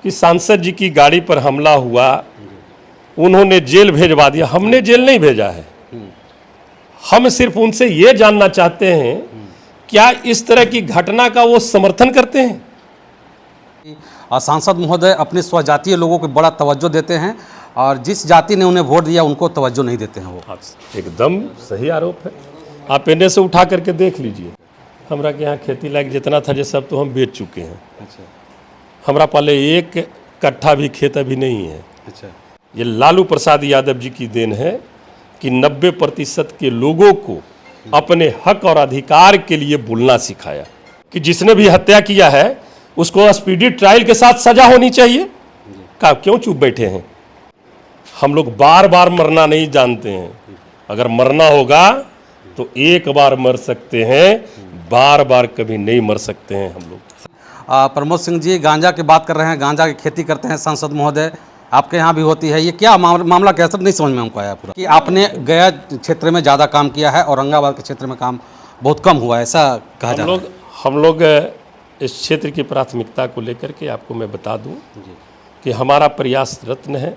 कि सांसद जी की गाड़ी पर हमला हुआ, उन्होंने जेल भेजवा दिया। हमने जेल नहीं भेजा है, हम सिर्फ उनसे ये जानना चाहते हैं क्या इस तरह की घटना का वो समर्थन करते हैं। सांसद महोदय अपने स्वजातीय लोगों को बड़ा तवज्जो देते हैं और जिस जाति ने उन्हें वोट दिया उनको तवज्जो नहीं देते हैं। वो एकदम सही आरोप है। आप इन्हें से उठा करके देख लीजिए, हमरा के यहाँ खेती लायक जितना था, ये सब तो हम बेच चुके हैं। अच्छा। हमरा पहले एक कट्ठा भी खेत अभी नहीं है। अच्छा। ये लालू प्रसाद यादव जी की देन है कि 90% के लोगों को अपने हक और अधिकार के लिए बोलना सिखाया कि जिसने भी हत्या किया है उसको स्पीडी ट्रायल के साथ सजा होनी चाहिए। का क्यों चुप बैठे हैं? हम लोग बार बार मरना नहीं जानते हैं। अगर मरना होगा तो एक बार मर सकते हैं, बार बार कभी नहीं मर सकते हैं हम लोग। प्रमोद सिंह जी, गांजा की बात कर रहे हैं, गांजा की खेती करते हैं सांसद महोदय, आपके यहाँ भी होती है। ये क्या मामला कैसे नहीं समझ में हमको आया पूरा कि आपने गया क्षेत्र में ज़्यादा काम किया है, औरंगाबाद के क्षेत्र में काम बहुत कम हुआ है, ऐसा कहा जाता है। हम लोग इस क्षेत्र की प्राथमिकता को लेकर के आपको मैं बता दूं कि हमारा प्रयास रत्न है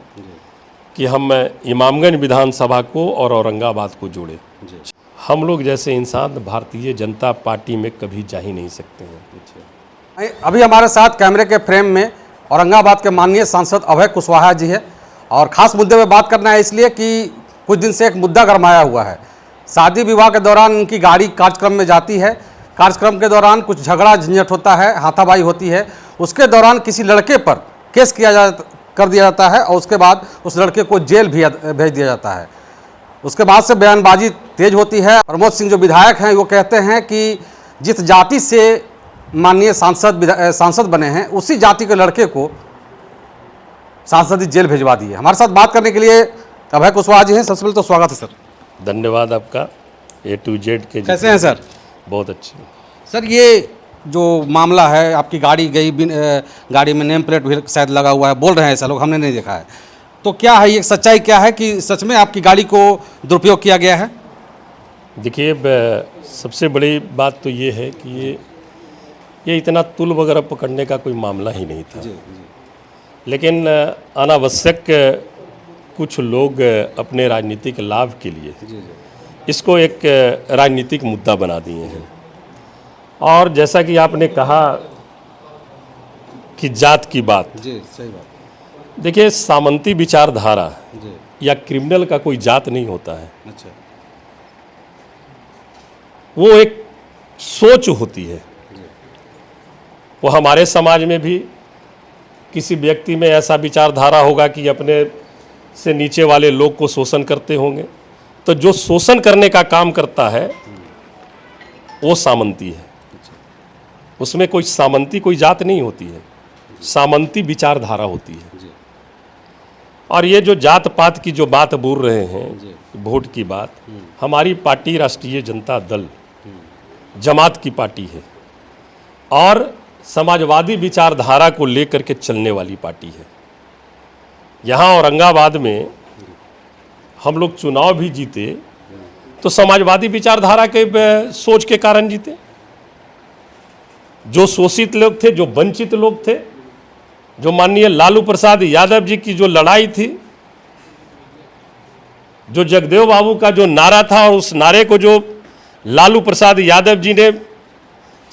कि हम इमामगंज विधानसभा को और औरंगाबाद को जोड़े। हम लोग जैसे इंसान भारतीय जनता पार्टी में कभी जा ही नहीं सकते हैं। अभी हमारे साथ कैमरे के फ्रेम में औरंगाबाद के माननीय सांसद अभय कुशवाहा जी है और ख़ास मुद्दे पे बात करना है इसलिए कि कुछ दिन से एक मुद्दा गरमाया हुआ है। शादी विवाह के दौरान उनकी गाड़ी कार्यक्रम में जाती है, कार्यक्रम के दौरान कुछ झगड़ा झंझट होता है, हाथापाई होती है, उसके दौरान किसी लड़के पर केस कर दिया जाता है और उसके बाद उस लड़के को जेल भी भेज दिया जाता है। उसके बाद से बयानबाजी तेज होती है। प्रमोद सिंह जो विधायक हैं वो कहते हैं कि जिस जाति से माननीय सांसद बने हैं उसी जाति के लड़के को सांसद जेल भिजवा दिए। हमारे साथ बात करने के लिए अभय कुशवाहा जी हैं। सबसे पहले तो स्वागत है सर। धन्यवाद आपका। A to Z के कैसे हैं सर? बहुत अच्छे सर, ये जो मामला है, आपकी गाड़ी गई, गाड़ी में नेम प्लेट भी शायद लगा हुआ है, बोल रहे हैं ऐसा लोग, हमने नहीं देखा है, तो क्या है ये सच्चाई क्या है कि सच में आपकी गाड़ी को दुरुपयोग किया गया है? देखिए, सबसे बड़ी बात तो ये है कि ये इतना तुल वगैरह पकड़ने का कोई मामला ही नहीं था। लेकिन अनावश्यक कुछ लोग अपने राजनीतिक लाभ के लिए इसको एक राजनीतिक मुद्दा बना दिए हैं। और जैसा कि आपने कहा कि जात की बात, जी सही बात। देखिए, सामंती विचारधारा या क्रिमिनल का कोई जात नहीं होता है। अच्छा। वो एक सोच होती है। वो हमारे समाज में भी किसी व्यक्ति में ऐसा विचारधारा होगा कि अपने से नीचे वाले लोग को शोषण करते होंगे, तो जो शोषण करने का काम करता है वो सामंती है। उसमें कोई सामंती कोई जात नहीं होती है, सामंती विचारधारा होती है। और ये जो जात पात की जो बात बोल रहे हैं, वोट की बात, हमारी पार्टी राष्ट्रीय जनता दल जमात की पार्टी है और समाजवादी विचारधारा को लेकर के चलने वाली पार्टी है। यहाँ औरंगाबाद में हम लोग चुनाव भी जीते तो समाजवादी विचारधारा के सोच के कारण जीते। जो शोषित लोग थे, जो वंचित लोग थे, जो माननीय लालू प्रसाद यादव जी की जो लड़ाई थी, जो जगदेव बाबू का जो नारा था, उस नारे को जो लालू प्रसाद यादव जी ने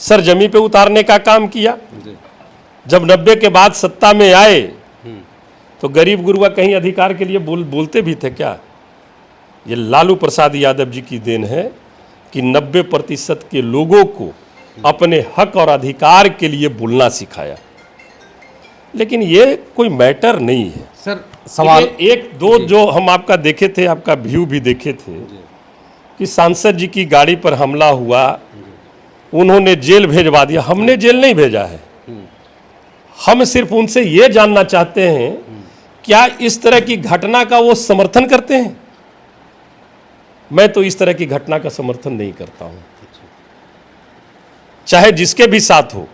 सरजमी पे उतारने का काम किया। जब 90 के बाद सत्ता में आए तो गरीब गुरुआ कहीं अधिकार के लिए बोलते भी थे क्या? ये लालू प्रसाद यादव जी की देन है कि 90% के लोगों को अपने हक और अधिकार के लिए बोलना सिखाया। लेकिन ये कोई मैटर नहीं है सर। सवाल एक दो जो हम आपका देखे थे, आपका व्यू भी देखे थे कि सांसद जी की गाड़ी पर हमला हुआ, उन्होंने जेल भेजवा दिया। हमने जेल नहीं भेजा है, हम सिर्फ उनसे ये जानना चाहते हैं क्या इस तरह की घटना का वो समर्थन करते हैं। मैं तो इस तरह की घटना का समर्थन नहीं करता हूं, चाहे जिसके भी साथ हो।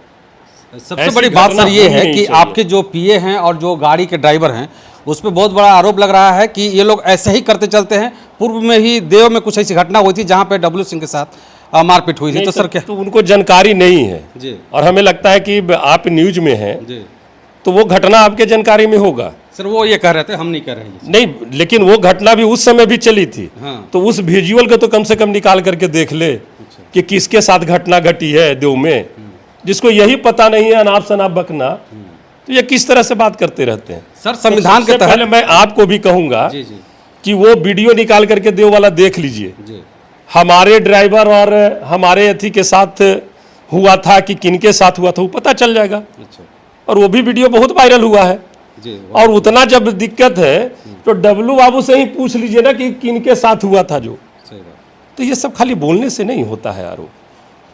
सबसे बड़ी बात सर ये है कि आपके जो पीए हैं और जो गाड़ी के ड्राइवर हैं उस पर बहुत बड़ा आरोप लग रहा है कि ये लोग ऐसे ही करते चलते हैं। पूर्व में ही देव में कुछ ऐसी घटना हुई थी जहां पे डब्ल्यू सिंह के साथ मारपीट हुई थी। तो सर क्या तो उनको जानकारी नहीं है जी। और हमें लगता है कि आप न्यूज में हैं जी। तो वो घटना आपके जानकारी में होगा। सर वो ये कह रहे थे, हम नहीं कह रहे हैं। नहीं, लेकिन वो घटना भी उस समय भी चली थी। हाँ। तो उस विजुअल को तो कम से कम निकाल करके देख ले कि किसके साथ घटना घटी है देव में। जिसको यही पता नहीं है अनाप शनाप बकना, तो ये किस तरह से बात करते रहते हैं। सर संविधान के सबसे पहले मैं आपको भी कहूंगा जी जी कि वो वीडियो निकाल करके देव वाला देख लीजिए। जी हमारे ड्राइवर और हमारे अथी के साथ हुआ था कि किनके साथ हुआ था वो पता चल जाएगा। अच्छा और वो भी वीडियो बहुत वायरल हुआ है। जी और उतना जब दिक्कत है तो डब्लू बाबू से ही पूछ लीजिए ना कि किनके साथ हुआ था जो। सही बात। तो ये सब खाली बोलने से नहीं होता है आरोप।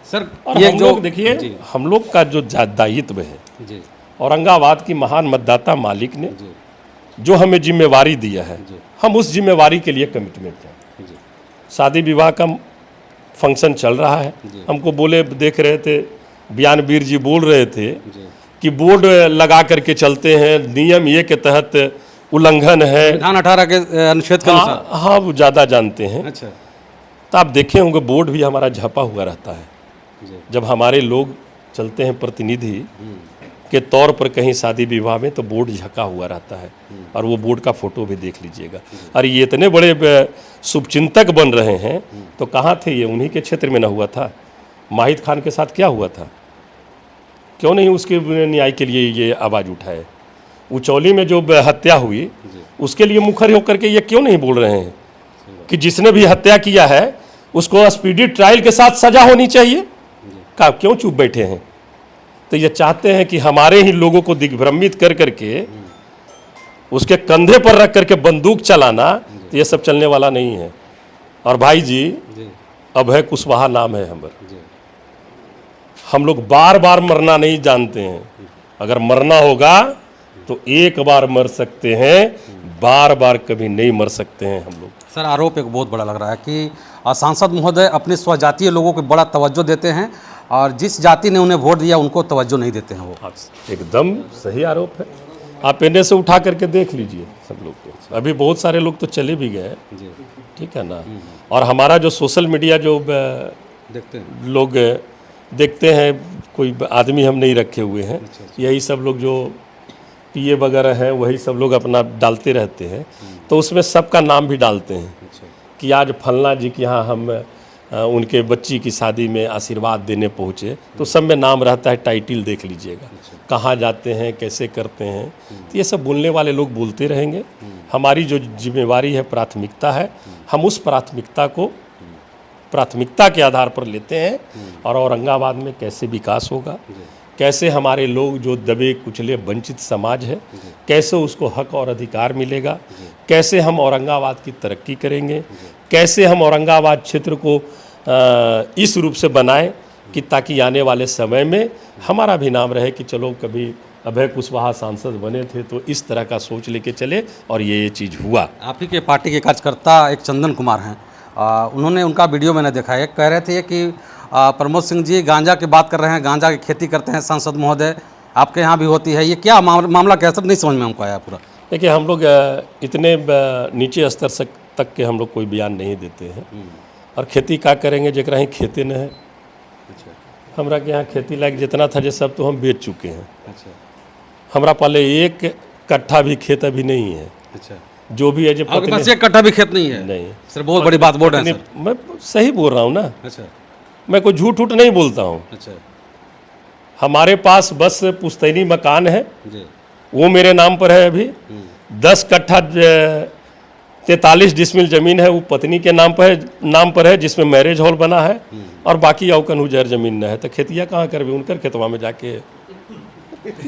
सर और ये हम जो लोग देखिए, हम लोग का जो दायित्व है, जी औरंगाबाद की महान मतदाता मालिक ने जी जो हमें जिम्मेवारी दिया है, हम उस जिम्मेवारी के लिए कमिटमेंट हैं। जी शादी विवाह का फंक्शन चल रहा है। हमको बोले, देख रहे थे बयानवीर जी बोल रहे थे जी कि बोर्ड लगा करके चलते हैं, नियम ये के तहत उल्लंघन है। विधान 18 के अनुच्छेद के अनुसार। हाँ, वो ज़्यादा जानते हैं। अच्छा तो आप देखे होंगे बोर्ड भी हमारा झपा हुआ रहता है। जी जब हमारे लोग चलते हैं प्रतिनिधि के तौर पर कहीं शादी विवाह में, तो बोर्ड झका हुआ रहता है। और वो बोर्ड का फोटो भी देख लीजिएगा। और ये इतने बड़े शुभचिंतक बन रहे हैं, तो कहाँ थे ये? उन्हीं के क्षेत्र में न हुआ था? माहिद खान के साथ क्या हुआ था? क्यों नहीं उसके न्याय के लिए ये आवाज़ उठाए? उचौली में जो हत्या हुई उसके लिए मुखर होकर के ये क्यों नहीं बोल रहे हैं कि जिसने भी हत्या किया है उसको स्पीडी ट्रायल के साथ सजा होनी चाहिए? का क्यों चुप बैठे हैं? तो ये चाहते हैं कि हमारे ही लोगों को दिग्भ्रमित कर करके उसके कंधे पर रख करके बंदूक चलाना, तो ये सब चलने वाला नहीं है। और भाई जी, अभय कुशवाहा नाम है हमारा। हम लोग बार बार मरना नहीं जानते हैं। अगर मरना होगा तो एक बार मर सकते हैं, बार बार कभी नहीं मर सकते हैं हम लोग। सर आरोप एक बहुत बड़ा लग रहा है कि सांसद महोदय अपने स्वजातीय लोगों को बड़ा तवज्जो देते हैं और जिस जाति ने उन्हें वोट दिया उनको तवज्जो नहीं देते हैं। वो एकदम सही आरोप है। आप इन्हें से उठा करके देख लीजिए सब लोग को। अभी बहुत सारे लोग तो चले भी गए, ठीक है ना। और हमारा जो सोशल मीडिया जो देखते हैं लोग देखते हैं, कोई आदमी हम नहीं रखे हुए हैं। यही सब लोग जो पीए वगैरह हैं वही सब लोग अपना डालते रहते हैं। तो उसमें सबका नाम भी डालते हैं कि आज फलना जी के यहाँ हम उनके बच्ची की शादी में आशीर्वाद देने पहुँचे। तो सब में नाम रहता है, टाइटल देख लीजिएगा, कहाँ जाते हैं, कैसे करते हैं। तो ये सब बोलने वाले लोग बोलते रहेंगे। हमारी जो जिम्मेवारी है, प्राथमिकता है, हम उस प्राथमिकता को प्राथमिकता के आधार पर लेते हैं। और औरंगाबाद में कैसे विकास होगा, कैसे हमारे लोग जो दबे कुचले वंचित समाज है, कैसे उसको हक और अधिकार मिलेगा, कैसे हम औरंगाबाद की तरक्की करेंगे, कैसे हम औरंगाबाद क्षेत्र को इस रूप से बनाएं कि ताकि आने वाले समय में हमारा भी नाम रहे कि चलो कभी अभय कुशवाहा सांसद बने थे, तो इस तरह का सोच लेके चले और ये चीज़ हुआ। आप ही के पार्टी के कार्यकर्ता एक चंदन कुमार हैं, उन्होंने उनका वीडियो मैंने देखा है, कह रहे थे कि प्रमोद सिंह जी गांजा की बात कर रहे हैं, गांजा की खेती करते हैं सांसद महोदय, आपके यहाँ भी होती है, ये क्या मामला क्या? सब नहीं समझ में हमको आया पूरा। देखिए, हम लोग इतने नीचे स्तर से तक के हम लोग कोई बयान नहीं देते हैं। और खेती का करेंगे जरा ही खेते न है। अच्छा। हमरा के यहाँ खेती लायक जितना था जे सब तो हम बेच चुके हैं। अच्छा। हमरा पहले एक कट्ठा भी खेत अभी नहीं है। अच्छा। जो भी है जो आपके पास एक कट्ठा भी खेत नहीं है? नहीं सर, बहुत बड़ी बात बोल रहे हैं सर। मैं सही बोल रहा हूँ ना। अच्छा। मैं कोई झूठ उठ नहीं बोलता हूँ। अच्छा हमारे पास बस पुश्तैनी मकान है, जी, वो मेरे नाम पर है। अभी 10 कट्ठा 43 डिसमिल ज़मीन है, वो पत्नी के नाम पर है जिसमें मैरिज हॉल बना है। और बाकी अवकन उजर ज़मीन न है, तो खेतिया कहाँ करबे? उनकर खेतवा में जाके।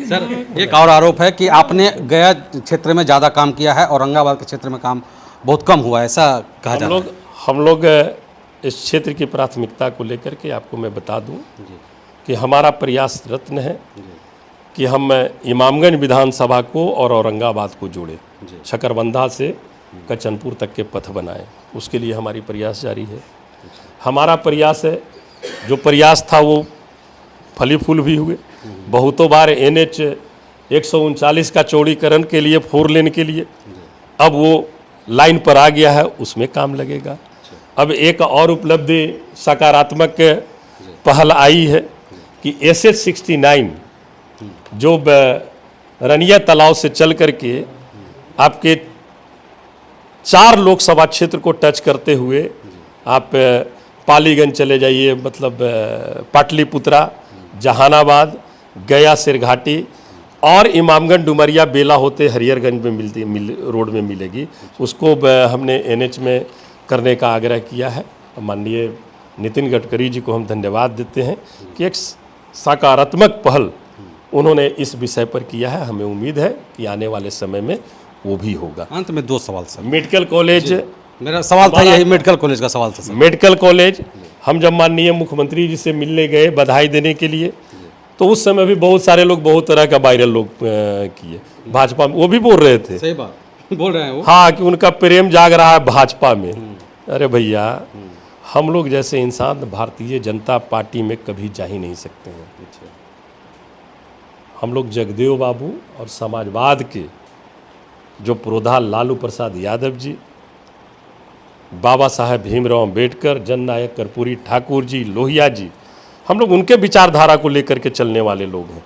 सर एक और आरोप है कि आपने गया क्षेत्र में ज़्यादा काम किया है, औरंगाबाद के क्षेत्र में काम बहुत कम हुआ है, ऐसा कहा जा रहा है। हम लोग इस क्षेत्र की प्राथमिकता को लेकर के आपको मैं बता दूं कि हमारा प्रयास रत्न है कि हम इमामगंज विधानसभा को और औरंगाबाद को जोड़े, छकरबंधा से कचनपुर तक के पथ बनाएं। उसके लिए हमारी प्रयास जारी है। हमारा प्रयास है, जो प्रयास था वो फली फूल भी हुए। बहुतों बार NH 139 का चौड़ीकरण के लिए 4 लेन के लिए अब वो लाइन पर आ गया है, उसमें काम लगेगा। अब एक और उपलब्धि सकारात्मक पहल आई है कि SS 69 जो रनिया तालाब से चल करके आपके 4 लोकसभा क्षेत्र को टच करते हुए आप पालीगंज चले जाइए, मतलब पाटलिपुत्रा, जहानाबाद, गया सिरघाटी और इमामगंज डुमरिया बेला होते हरिहरगंज में रोड में मिलेगी। उसको हमने NH में करने का आग्रह किया है। माननीय नितिन गडकरी जी को हम धन्यवाद देते हैं कि एक सकारात्मक पहल उन्होंने इस विषय पर किया है। हमें उम्मीद है कि आने वाले समय में वो भी होगा। अंत में 2 सवाल सर। मेडिकल कॉलेज, मेरा सवाल था यही, मेडिकल कॉलेज का सवाल था सर। मेडिकल कॉलेज हम जब माननीय मुख्यमंत्री जी से मिलने गए बधाई देने के लिए, तो उस समय भी बहुत सारे लोग बहुत तरह का वायरल लोग किए भाजपा में, वो भी बोल रहे थे, सही बात बोल रहे हैं वो, हाँ, कि उनका प्रेम जाग रहा है भाजपा में। अरे भैया, हम लोग जैसे इंसान भारतीय जनता पार्टी में कभी जा ही नहीं सकते हैं। हम लोग जगदेव बाबू और समाजवाद के जो पुरोधा लालू प्रसाद यादव जी, बाबा साहेब भीमराव अम्बेडकर, जननायक कर्पूरी ठाकुर जी, लोहिया जी, हम लोग उनके विचारधारा को लेकर के चलने वाले लोग हैं।